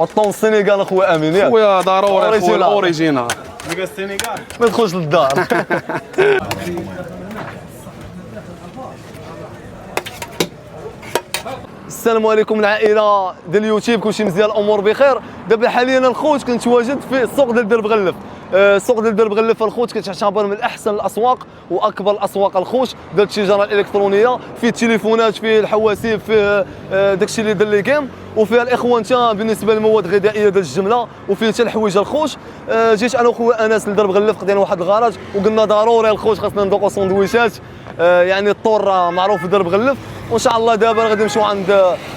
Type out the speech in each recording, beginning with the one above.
الطون السنغال اخويا امين ياك خويا ضروري خويا الاوريجينال ديك السنغال ما تدخلش للدار. السلام عليكم العائله ديال اليوتيوب، كلشي مزيان الامور بخير. دابا حاليا الخوت كنت واجد في السوق ديال درب غلف. السوق ديال درب غلف الخوت كتعتبر من احسن الاسواق واكبر الاسواق الخوت ديال التجاره الالكترونيه، فيه التليفونات، فيه الحواسيب، فيه داكشي اللي ديال لي كيم، وفيها الاخوان حتى بالنسبه للمواد الغذائيه ديال الجمله، وفيه حتى الحويجه الخوت. جيت انا وخويا انس لدرب غلف، قضينا واحد الغراج وقلنا ضروري الخوت خاصنا ندوقوا سندويشات. يعني الطور راه معروف في درب غلف، وان شاء الله دابا غادي نمشيو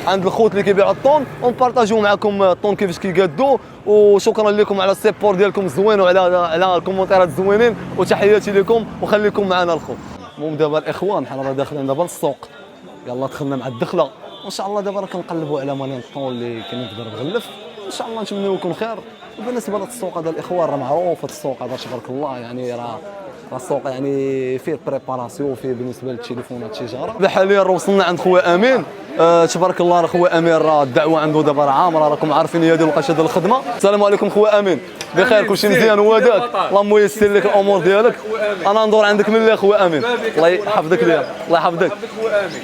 عند الخوت اللي كيبيعوا الطون ونبارطاجيو معكم الطون كيفاش كيقادو. وشكرا لكم على السيبور ديالكم الزوين وعلى الكومونتيرات الزوينين، وتحياتي لكم وخليكم معنا الخوت. المهم دابا الاخوان حنا راه داخلين دابا للسوق، يلا دخلنا مع الدخله وان شاء الله دابا راه كنقلبوا على مالين الطون اللي كاينين في درب غلف، ان شاء الله نتمنوا لكم خير. وبالنسبه لهذا السوق هذا الاخوان راه معروف، هذا السوق هذا تبارك الله، يعني راه السوق يعني فيه بريباراسيون، فيه بالنسبه للتليفونات التجاره. حاليا راه وصلنا عند خويا امين. تبارك الله راه خويا امين راه الدعوه عنده دابا راه عامره، راكم عارفين هي ديال القشه ديال الخدمه. السلام عليكم خويا امين، بخير كلشي مزيان وهداك؟ اللهم يسر لك الامور ديالك. انا ندور عندك من اللي خويا امين، الله يحفظك ليا، الله يحفظك خويا امين.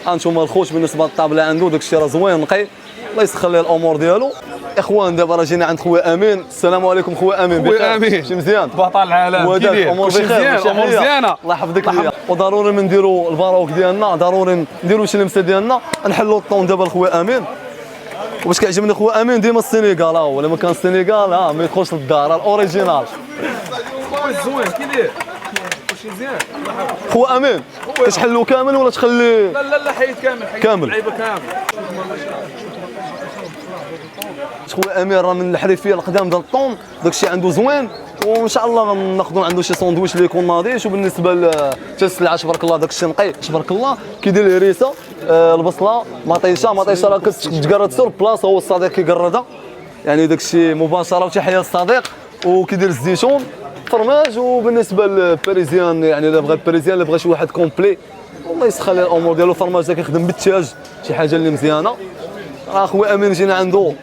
هانتوما الخوت بالنسبه للطابله عنده داك الشيء راه زوين نقي، الله يسخر ليه الامور ديالو. اخوان دابا راه جينا عند خويا امين. السلام عليكم خويا امين. خويا امين شي مزيان؟ بطل العالم كي داير؟ امور بخير؟ امور مزيانه الله يحفظك ليا. وضروري من نديروا الباروك ديالنا، ضروري نديروا شي لمسه ديالنا، نحلوا الطون دابا لخويا امين. وباش كيعجبني خويا امين ديما السنغال، ولا ما كان السنغال ما يدخلش للدار، الاوريجينال زوين كي داير؟ شي مزيان خويا امين. كتحلوا كامل ولا تخلي؟ لا حيد كامل اللعيبه كامل. خويا امين راه من الحرفيه القدام ديال الطون، داكشي عنده زوين، وان شاء الله غناخذوا عنده شي ساندويش اللي يكون ناضيش. وبالنسبه للسلعه تبارك الله داكشي نقي تبارك الله، كيدير الهريسه، البصله، مطيشه راه كتقرد سور بلاصه، هو الصديق كيقردها، يعني داكشي مباشره. وتحيه للصديق. وكيدير الزيتون فرماج. وبالنسبه للباريزيان يعني الا بغى الباريزيان، الا بغى شي واحد كومبلي والله يسخر ليه الامور ديالو، فرماج كيخدم بالدجاج، شي حاجه اللي مزيانه. راه خويا امين جينا عند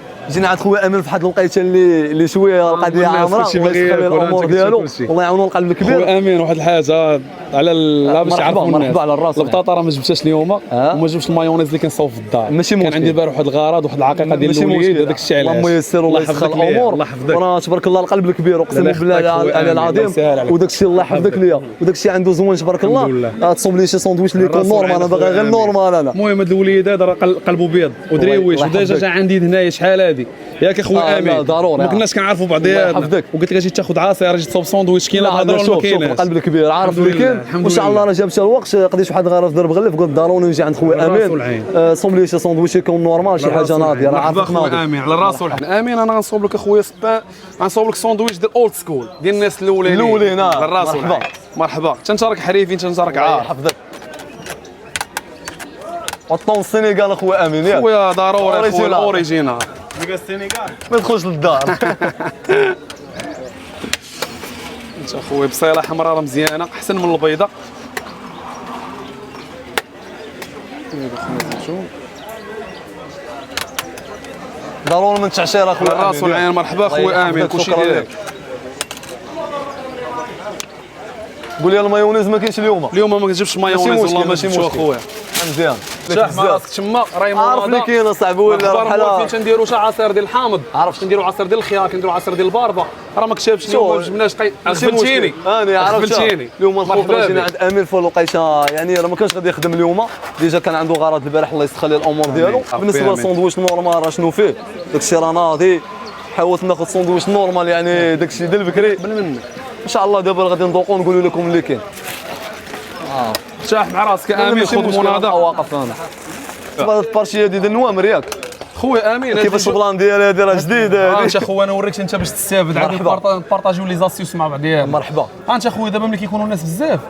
خويا امين في واحد الوقيته اللي شويه القضيه عامره، الله يسخر ليه الامور ديالو، الله يعاونو القلب الكبير. خويا امين واحد الحاجه على باش يعرفوا الناس، مرحبا على الراس. البطاطا راه ما جبتهاش اليوم، وما جبتش المايونيز اللي كنصاوب في الدار، ماشي مشكل. كان عندي البارح واحد الغرض واحد العقيقه ديال الوليد، هذاك الشيء علاش. اللهم يسر والله يسخر الامور. وراه تبارك الله القلب الكبير، اقسم بالله العلي العظيم. وداك الشيء الله يحفظك ليا، وداك الشيء عنده زوين تبارك الله. تصوب لي شي ساندويش اللي يكون نورمال، انا باغي غير نورمال. انا المهم هاد الوليد هذا راه قلبه بيض ودريويش، وديجا جا عندي هنايا شحال هادي ياك اخويا امين. ضروري ما كناش كنعرفوا بعضياتنا، وقلت لك اجي تاخذ عصير، اجي تصوب ساندويش، كاين لا هضره ولا ما كايناش. القلب الكبير عارف اللي كاين، وان شاء الله راه جاب الوقت. قضيت واحد الغرض في درب غلف، قلت ضروري نجي عند خويا امين، صوب لي شي ساندويش يكون نورمال، شي حاجه ناضيه. راه عارف خويا امين على راسو العين. امين انا غنصوب لك اخويا غنصوب لك ساندويش ديال اولد سكول ديال الناس الاولين على راسو. مرحبا تنشارك حريفين، تنشارك عارف. حفظك. الطون السنغال اخويا امين ياك خويا ضروري خويا الاوريجينال ديك السنغال ما يدخلش للدار. انت اخويا بصيله حمراء راه مزيانه احسن من البيضه. ضروري من التعشير اخويا امين. راسو العين. مرحبا خويا امين، كلشي ديالك. قول لي المايونيز ما كاينش اليوم ما كتجيبش مايونيز والله ما جبتو اخويا. مزيان شاح مع راسك تما راهي عارف اللي كاين اصاحبي ولا بحال فين تنديروا شي عصير ديال الحامض، عرفت نديروا عصير ديال الخيار، كنديروا عصير ديال الباربه، راه ما كتشابش اليوم ما جبناش. غفلتيني انا عرفت اليوم الخوت جينا عند امين في الوقيته، يعني راه ما كانش غادي يخدم اليوم، ديجا كان عنده غرض البارح الله يسخر ليه الامور ديالو. بالنسبه للساندويش نورمال راه شنو فيه داكشي راه ناضي، حاولت ناخذ ساندويش نورمال يعني داكشي ديال بكري بالمنك. ان شاء الله دابا غادي نذوقوا ونقولوا لكم اللي كاين. شاح مع راسك امين، خذ مناضه. واقف انا البارشيه ديال النوامر ياك خويا امين. كيفاش البلان ديالها راه جديده. انت خويا انا نوريك انت باش تستافد، عاد نبارطاجيو لي زاسيوس مع بعضياتنا. مرحبا. انت خويا دابا ملي كيكونوا الناس بزاف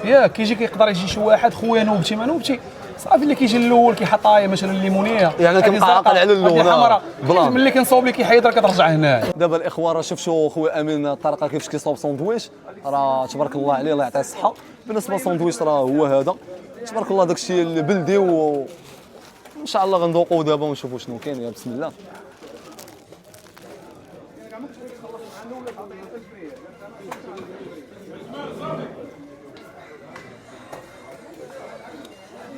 ياك كيقدر يجي شي واحد خويا نوبتي ما نوبتي صافي، اللي كيجي الاول كيحطايا مثلا الليمونيه يعني كنبقى عاقل على اللون بلان، ملي كنصاوب لك كيحيد راه كترجع هنا. دابا الاخوان راه شفتوا خويا امين الطريقه كيفاش كيصاوب ساندويش، راه تبارك الله عليه الله يعطيه الصحه. بالنسبه للساندويش راه هو هذا تبارك الله داكشي البلدي، وان شاء الله غنذوقوا دابا ونشوفوا شنو كاين. يا بسم الله.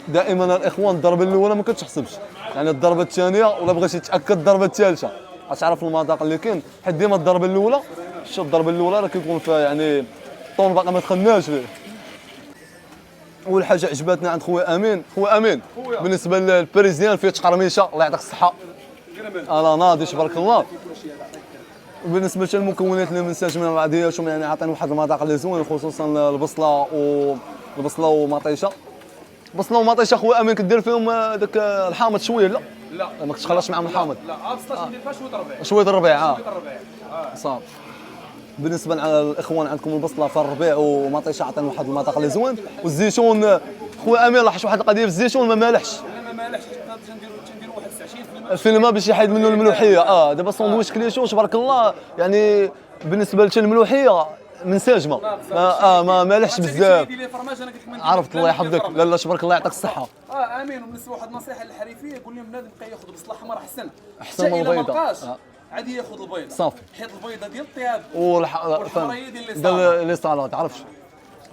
دائما الاخوان الضربه الاولى ما كتحسبش، يعني الضربه الثانيه ولا بغيتي تاكد الضربه الثالثه غتعرف المذاق اللي كاين، حيت ديما الضربه الاولى شوف الضربه الاولى راه كيكون فيها يعني الطون باقي ما دخلناش ليه. اول حاجه عجبتنا عند خويا امين، خويا امين بالنسبه للباريزيان فيه تقرميشه الله يعطيك الصحه، انا ناضي تبارك الله. وبالنسبه للمكونات اللي منسجمين مع بعضياتهم يعني عاطين واحد المذاق اللي زوين، خصوصا البصله ومطيشه. بصله ومطيشه خويا امين كدير فيهم داك الحامض شويه لا ما كتخلصش معاهم الحامض. لا ابسطاش ندير فيها شويه ربيع. شويه الربيع شويه الربيع. صافي. بالنسبه للاخوان عندكم البصله في الربيع ومطيشه عطينا واحد المذاق اللي زوين، والزيتون خويا امين لاحظ واحد القضيه في الزيتون ما مالحش. لا ما مالحش، تنديروا واحد 29% في الماء باش يحيد منه الملوحيه. دابا ساندويتش كليشو تبارك الله يعني بالنسبه للملوحيه منسجمه ما مالحش بزاف. عرفت الله يحفظك. لا تبارك الله يعطيك الصحه. امين. وبالنسبه لواحد النصيحه للحريفيه، قول لهم بنادم بقى ياخذ بصله حمراء احسن من البيضاء. عادي ياخذ البيض صافي، حيت البيضه ديال الطياب والحمراء هي ديال لي صالاد. تعرفش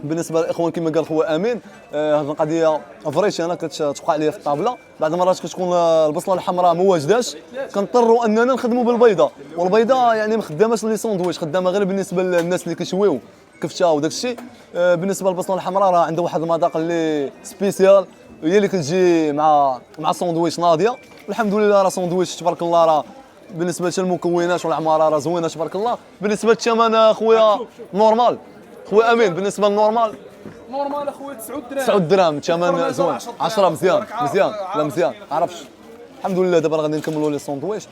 بالنسبه للاخوان كما قال خويا امين هذه القضيه فريش انا كتبقى عليا في الطابله، بعض المرات كتكون البصله الحمراء ما واجداش كنضطروا اننا نخدموا بالبيضه، والبيضه يعني ما خداماش لي ساندويتش، خدامه غير بالنسبه للناس اللي كيشويو كفته وداك الشيء. بالنسبه للبصله الحمراء راه عندها واحد المذاق اللي سبيسيال، هي اللي كتجي مع ساندويتش ناضيه. والحمد لله راه ساندويتش تبارك الله راه بالنسبه للمكونات والعماره راه زوينه تبارك الله. بالنسبه للثمن خويا نورمال. خويا امين بالنسبه للنورمال اخويا 9 دراهم. 9 دراهم ثمن زوين. 10 مزيان لا مزيان عرفتش. الحمد لله دابا غادي نكملوا لي ساندويتش.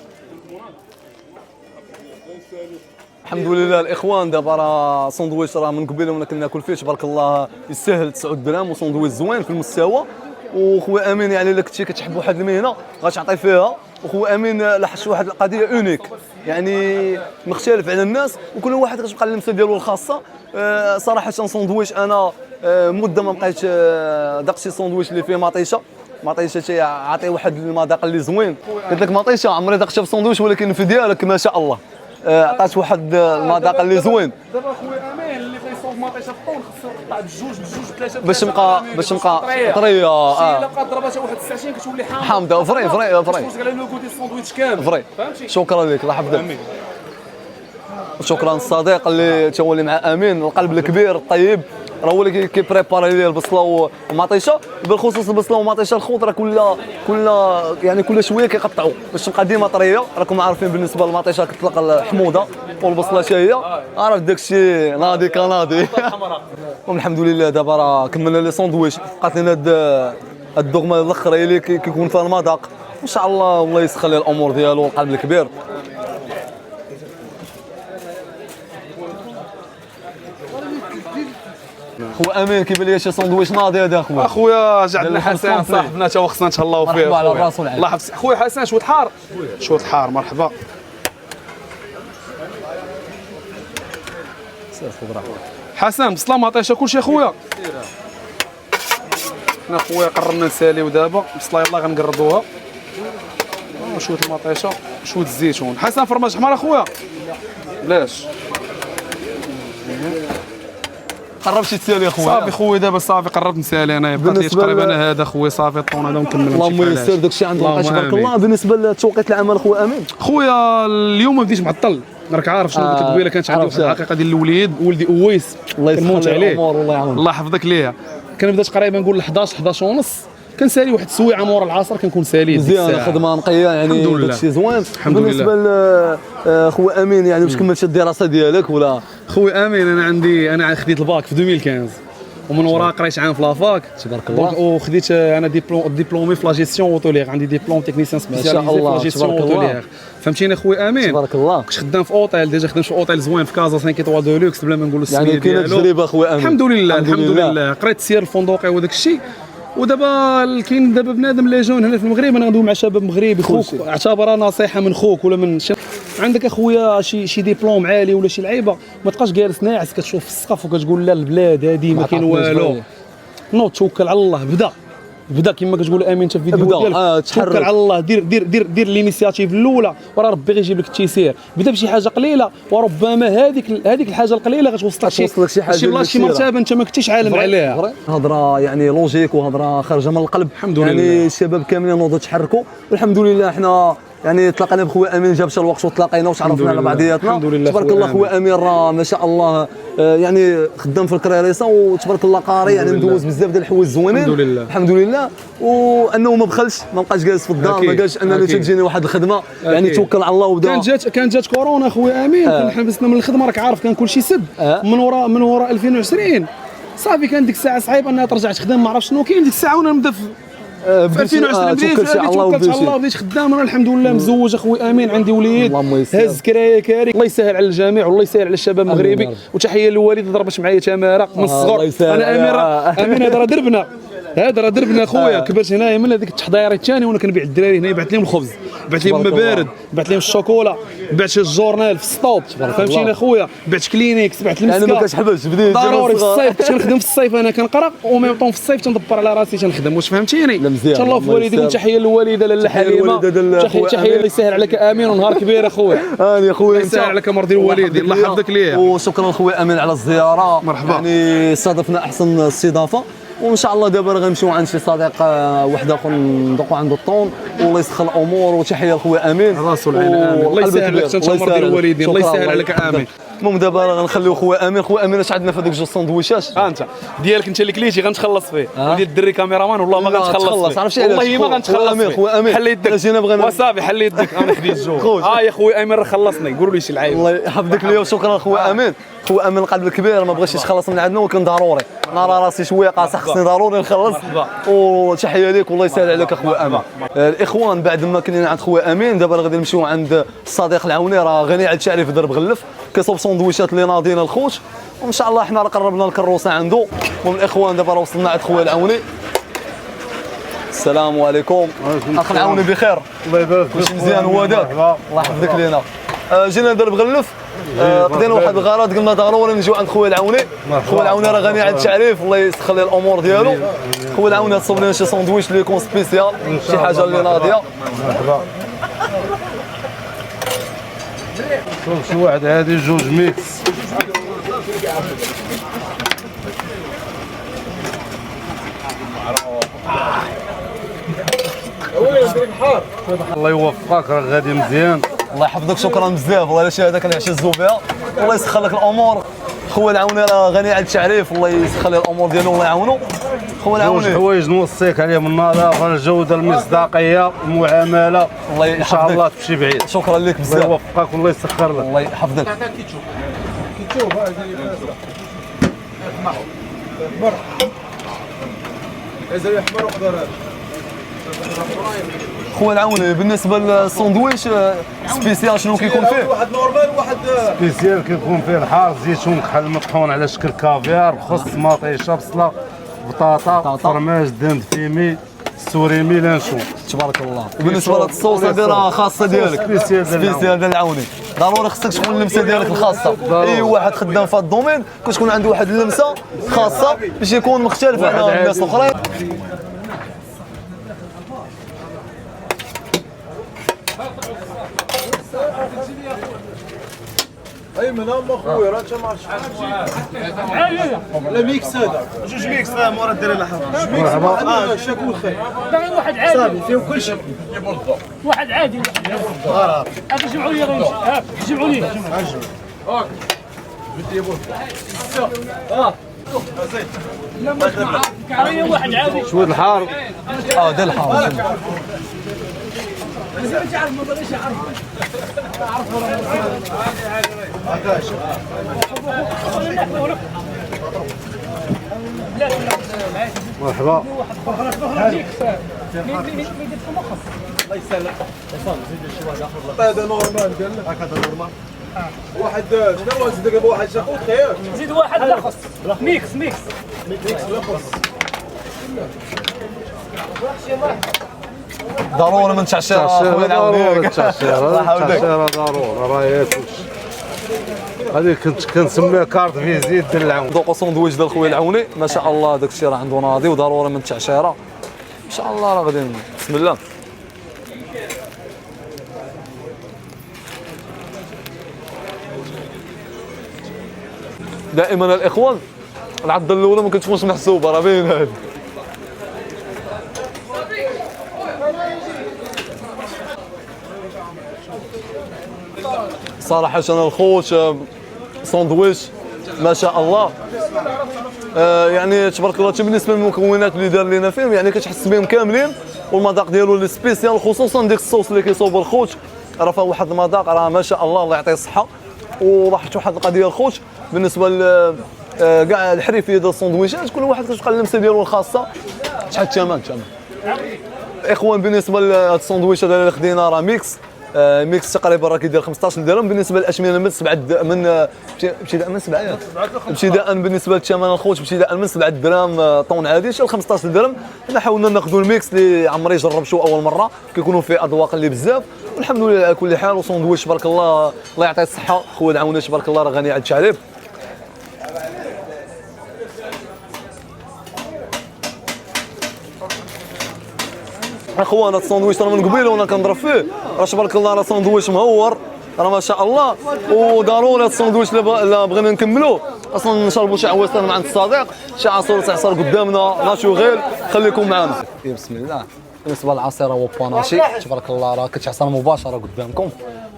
الحمد لله الاخوان دابا راه ساندويتش راه من قبيله وانا كناكل فيه تبارك الله يستاهل 9 دراهم، وساندويتش زوين في المستوى. وخويا امين يعني الا كنتي كتحب واحد المهنه غتعطي فيها. وخويا امين لاحظت واحد القضيه اونيك يعني مختلف على الناس، وكل واحد كتبقى اللمسه ديالو الخاصه. صراحه ساندويتش انا مده ما بقيت داق شي ساندويتش اللي فيه مطيشه تيعطي واحد المذاق اللي زوين. قلت لك مطيشه عمري دقتها في ساندويتش، ولكن في ديالك ما شاء الله عطات واحد المذاق اللي زوين. دابا خويا امين اللي كيصوب مطيشه في الطون خصو يقطع بجوج ثلاثه باش تبقى طريه. الا بقات ضربتها واحد 29 كتولي حامضه. فري قال له قلتي الساندويتش كامل. فري. شكرا لك الله يحفظك. شكرا الصديق اللي تا هو اللي مع امين القلب الكبير الطيب، راه هو اللي كيبريباري لي البصله ومطيشه. بالخصوص البصله ومطيشه الخضره كل شويه كيقطعوا باش تبقى ديما طريه. راكم عارفين بالنسبه للمطيشه كتطلق الحموضه، والبصله حتى هي عارف داك الشيء ناضي كناضي. والحمد لله دابا راه كملنا لي ساندويتش، بقات لنا الدغمه الاخر اللي كيكون فيها المذاق. ان شاء الله يسخر لي الامور ديالو القلب الكبير. خويا امين كيبان لي شي ساندويتش ناضي هذا اخويا جعلنا حسن صاحبنا تا هو خصنا نتهلاو فيه. مرحبا على الراس والعين. الله يحفظك خويا حسن. شويه الحار مرحبا. حسن بصله مطيشه كلشي اخويا. حنا خويا قربنا نساليو دابا بصله يلاه غنقربوها. شويه المطيشه شويه الزيتون. حسن فرماج حمار اخويا بلاش. قربتي تسالي اخويا؟ صافي خويا دابا صافي قربت نسالي انا. بقات لي تقريبا هذا خويا صافي الطون هذا ونكمل. اللهم يسر داكشي عندنا تبارك الله. بالنسبه لتوقيت العمل خويا امين؟ خويا اليوم ما بديتش معطل، راك عارف شنو قلت لك قبيله. كانت عندي واحد الحقيقه ديال الوليد ولدي اويس كنموت عليه الله يحفظك ليه. كنبدا تقريبا نقول 11 ونص كنسالي واحد السويعه مور العصر كنكون سالي مزيان. خدمه نقيه يعني داكشي زوين. بالنسبه خويا امين يعني باش كملتي الدراسه ديالك ولا؟ خويا امين انا خديت الباك في 2015 ومن وراء قريت عام في لافاك تبارك الله. وخديت انا ديبلومي في لا جيستيون اوتولير، عندي ديبلوم تكنيسيان سبيسياليزي في لا جيستيون اوتولير. فهمتيني خويا امين؟ تبارك الله. كنت خدام في اوتيل ديجا، خدمت في اوتيل زوين في كازا 5 ايطوال دو لوكس بلا ما نقولوا السميه يعني كاينه تجربه خويا امين. الحمد لله قريت السير الفندقي وداك الشيء. ودابا كاين دابا بنادم لي جون هنا في المغرب. انا غندوي مع شباب مغربي خوك اعتبرها نصيحه من خوك ولا من عندك اخويا شي ديبلوم عالي ولا شي لعيبه ما تبقاش جالس ناعس كتشوف في السقف وكتقول لا البلاد هذه ما كاين والو. نوض توكل على الله بدا بدا كما كتقول امين انت في الفيديو بدا، ديالك تحرك. توكل على الله، دير الانيسياتيف الاولى، وراه ربي غيجيب لك التيسير. بدا بشي حاجه قليله، وربما هذيك الحاجه القليله غتوصلك شي حاجه شي بلاصه، شي مرتبه انت ما كنتيش عالم عليها. هضره يعني لوجيك وهضره خارجه من القلب. الحمد لله. يعني الشباب كاملين نوضوا تحركوا، والحمد لله حنا يعني تلاقينا بخويا امين، جاب الوقت وتلاقينا وتعرفنا على بعضياتنا. الحمد لله. تبارك الله خويا امين راه ما شاء الله يعني خدام في الكراريسه، وتبارك الله قاري، يعني مدوز بزاف ديال الحوايج زوينين. الحمد لله. الحمد لله. وانه ما بخلش، ما بقاش جالس في الدار، ما قالش انني تجيني واحد الخدمه، يعني توكل على الله وبدا. كانت جات كورونا خويا امين، كنا حبسنا من الخدمه، راك عارف كان كلشي سد. من وراء 2020 صافي كان ديك الساعه صعيب انها ترجع تخدم، ما عرفتش شنو كاين ديك الساعه، وانا نبدا في 2020 توكلت على الله وبديت خدام. انا الحمد لله مزوج اخويا امين، عندي وليد، هز كرايه كاري. الله يسهل على الجميع، والله يسهل على الشباب المغربي. وتحيه للوالده ضربت معايا تماره من الصغر. انا امين هذا راه دربنا خويا. كبرت هنايا من هذيك التحضيرات الثاني، وانا كنبيع الدراري هنا، يبعث لهم الخبز، يبعث لهم المبارد، يبعث لهم الشوكولا، بعت الجورنال في السطوب، فهمتيني اخويا، بعت كلينيكس، بعت المسكه. يعني ما كتحبش بديت ضروري في الصيف كنت كنخدم في الصيف، انا كنقرا وميم طون في الصيف تندبر على راسي تنخدم، واش فهمتيني؟ ان شاء الله في والديك. وتحيه للوالده لاله حليمه، تحيه الله يسهل عليك امين، ونهار كبير اخويا. هاني اخويا الله يسهل عليك مرضي الوالدين، الله يحفظك ليه. وشكرا خويا امين على الزياره، مرحبا. يعني استضفنا احسن استضافه، وان شاء الله دابا غنمشيو عند شي صديق واحد اخر ندوقوا عنده الطون، والله يسخر الامور. وتحيه لخويا امين، راسو العين امين، الله يسهل عليك انت مرضي الوالدين، الله يسهل عليك امين. المهم دابا غنخليو خويا امين. خويا امين اش عندنا في هذوك جوج سندويشات؟ انت ديالك انت اللي كليتي غنتخلص فيه، وديال الدري كاميرامان والله ما غنتخلص فيه، عرفتي علاش؟ والله ما غنتخلص فيه. خويا امين حل يدك، جينا بغينا وصافي حل يدك، انا خديت الجو. يا خويا امين راه خلصني، قولوا لي شي العيب. الله يحفظك ليا، وشكرا خويا امين. خويا امين القلب الكبير، ما بغاش يتخلص من عندنا، ولكن ضروري نرى راسي شويه قاصح، خصني ضروري نخلص. وتحيه ليك والله يسهل عليك اخويا امين. الاخوان بعد ما كنا عند خويا امين، دابا غادي نمشيو عند الصديق العوني، راه غني على التعريف، درب غلف، كيصوب سندويشات اللي ناضينا الخوت، وان شاء الله حنا راه قربنا الكروسه عنده. المهم الاخوان دابا راه وصلنا عند خويا العوني. السلام عليكم اخ العوني، بخير؟ الله يبارك فيك. كلشي مزيان هو داك؟ الله يحفظك لينا. جينا درب غلف، قضينا واحد الغرض، قلنا ضروري نجيو عند خويا العوني. خويا العوني راه غني على التعريف، الله يسخر ليه الامور ديالو. خويا العوني تصوب لنا شي ساندويتش اللي يكون سبيسيال، شي حاجه اللي ناضيه. مرحبا. شي واحد هادي جوج ميكس. الله يوفقك، راه غادي مزيان. الله يحفظك، شكرا بزاف، والله شي هذا كنعشزو بها، والله يسخر لك الامور. خويا العوني راه غني على التعريف، والله يسخر ليه الامور ديالو، الله يعاونو. خويا جوج العوني حوايج نوصيك عليهم: النظافه، الجوده، المصداقيه، المعامله. الله ان شاء الله يحفظك، تمشي بعيد. شكرا لك الله بزاف، يوفقك والله يسخر لك. الله يحفظك. خويا العوني بالنسبه للساندويتش سبيسيال شنو كيكون فيه؟ واحد نورمال وواحد سبيسيال كيكون فيه الحار، زيتون، كحل مطحون على شكل كافيار، خس، مطيشه، بصله، بطاطا، فرماج، دند فيمي، سوريمي، لانشون. تبارك الله. وبالنسبه للصوص هذه راه خاصه ديالك، سبيسيال ديال العوني، ضروري خصك تكون اللمسه ديالك الخاصه. اي واحد خدام في هذا الدومين كتكون عنده واحد اللمسه خاصه باش يكون مختلف على الناس الاخرين. ايمن اما خويا راه انت ما عرفتش. لا ميكس هذا جوج ميكس راه مورا الدراري لاحظ جوج ميكس. مرحبا. شكون خير؟ باغي واحد عادي صافي فيهم كل شيء. واحد عادي هذا جمعوا لي غير جمعوا لي لا مش معاك كعريه واحد عادي شويه الحار. ديال الحار. مرحبا. هذا نورمال قال لك هكذا نورمال. واحد شنو زيد واحد شاكوت خير. زيد واحد لخص ميكس ميكس لا خص. ضروري من تعشيره خويا العوني. ضروري التعشيره ضروري، راه ياكلش. هذه كنت كنسميها كارت فيزيت ديال العون. ذوقوا ساندويتش ديال خويا العوني، ما شاء الله داك الشيء راه عنده ناضي، وضروري من التعشيره. شاء الله راه غادي بسم الله. دائما الاخوان العضه الاولى ما كتكونش محسوبه، راه باين هذه. صراحه انا الخوت ساندويتش ما شاء الله. يعني تبارك الله بالنسبه للمكونات اللي دار لنا فيهم، يعني كتحس بهم كاملين، والمذاق ديالو اللي سبيسيال، خصوصا ديك الصوص اللي كيصوب الخوت راه فيها واحد المذاق راه ما شاء الله، الله يعطيه الصحه. ولاحظت واحد القضيه الخوت بالنسبه كاع الحرفيه ديال السندويشات، كل واحد كتبقى اللمسه ديالو الخاصه. شحال الثمن؟ اخوان بالنسبه لهاد السندويشات اللي خدينا راه ميكس، ميكس تقريبا راه كيدير 15 درهم. بالنسبه للاشمنه من 7 من ابتداء من 7 ابتداء بالنسبه للثمن الخوت ابتداء من 7 دراهم طون عادي حتى ل 15 درهم. حنا حاولنا ناخذوا الميكس اللي عمري جرب شو اول مره، كيكونوا فيه اذواق اللي بزاف، والحمد لله على كل حال. وسندويش تبارك الله الله يعطيه الصحه، خويا العوني تبارك الله راه غني على التعريف. اخوان هاد الساندويش راه من قبيله وانا كنضرب فيه، راه تبارك الله راه ساندويش مهور راه ما شاء الله. وضروري هاد الساندويش الا بغينا نكملوه اصلا نشربوا شي عويصان مع عند الصديق، شي عصير تعصر قدامنا ناتوريل. خليكم معنا. بسم الله. بالنسبه للعصير هو باناشي تبارك الله راه كتعصر مباشره قدامكم.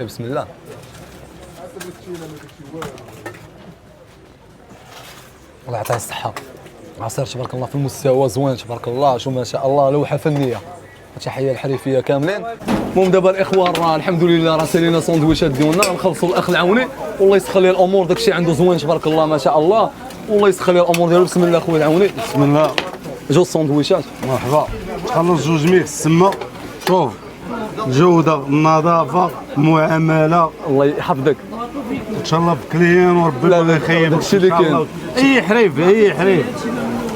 بسم الله. الله يعطيه الصحه. عصير تبارك الله في المستوى زوين تبارك الله، شو ما شاء الله لوحه فنيه. تحيه الحريفيه كاملين. المهم دابا الاخوان راه الحمد لله راه سالينا ساندويشات ديالنا، نخلصوا الاخ العوني والله يسخر ليه الامور، داكشي عنده زوين تبارك الله ما شاء الله، والله يسخر ليه الامور ديالو. بسم الله خويا العوني. بسم الله. جوج ساندويشات مرحبا. تخلص جوج ميكس تما. شوف الجوده، النظافه، المعامله، الله يحفظك ان شاء الله بكليان وربي ما يخيبك. داكشي اللي كاين. اي حريف اي حريف.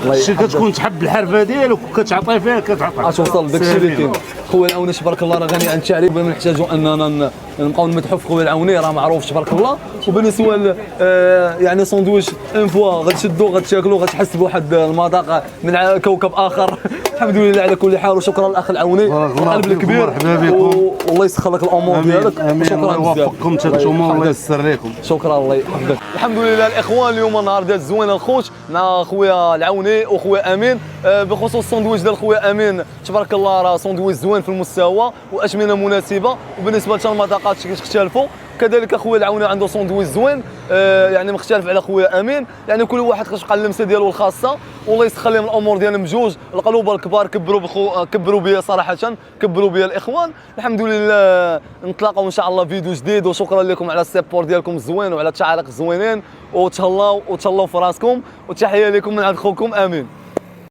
الله شي يحفظك. كتكون تحب الحرفه ديالك وكتعطي فيها كتعطي. توصل داكشي اللي كاين. خويا العوني تبارك الله راه غني عن التعريف، ما نحتاجوا اننا نبقاو نمدحوا في خويا العوني راه معروف تبارك الله. وبالنسبه يعني ساندويش اون فوا غتشدو غتاكلو غتحس بواحد المذاق من كوكب اخر. الحمد لله على كل حال، وشكرا الاخ العوني القلب الكبير، والله يسخر لك الامور ديالك. امين. الله يوفقكم حتى نتوما والله يسر لكم. شكرا الله يحفظك. الحمد لله الاخوان اليوم نهار ديال زوين الخوت مع خويا العوني وخويا امين. بخصوص الساندويش ديال خويا امين تبارك الله راه ساندويش زوين في المستوى واثمنه مناسبه، وبالنسبه حتى المذاقات كيختلفوا. كذلك خويا العوني عنده ساندويش زوين يعني مختلف على خويا امين، يعني كل واحد كتبقى اللمسه ديالو الخاصه، والله يسخر لهم الامور ديالهم بجوج. القلوبه الكبار كبروا بيا صراحه، كبروا بيا الاخوان. الحمد لله نتلاقاو ان شاء الله فيديو جديد، وشكرا لكم على السيبور ديالكم الزوين وعلى التعاليق الزوينين، وتهلاو في راسكم، وتحيه لكم من عند خوكم امين.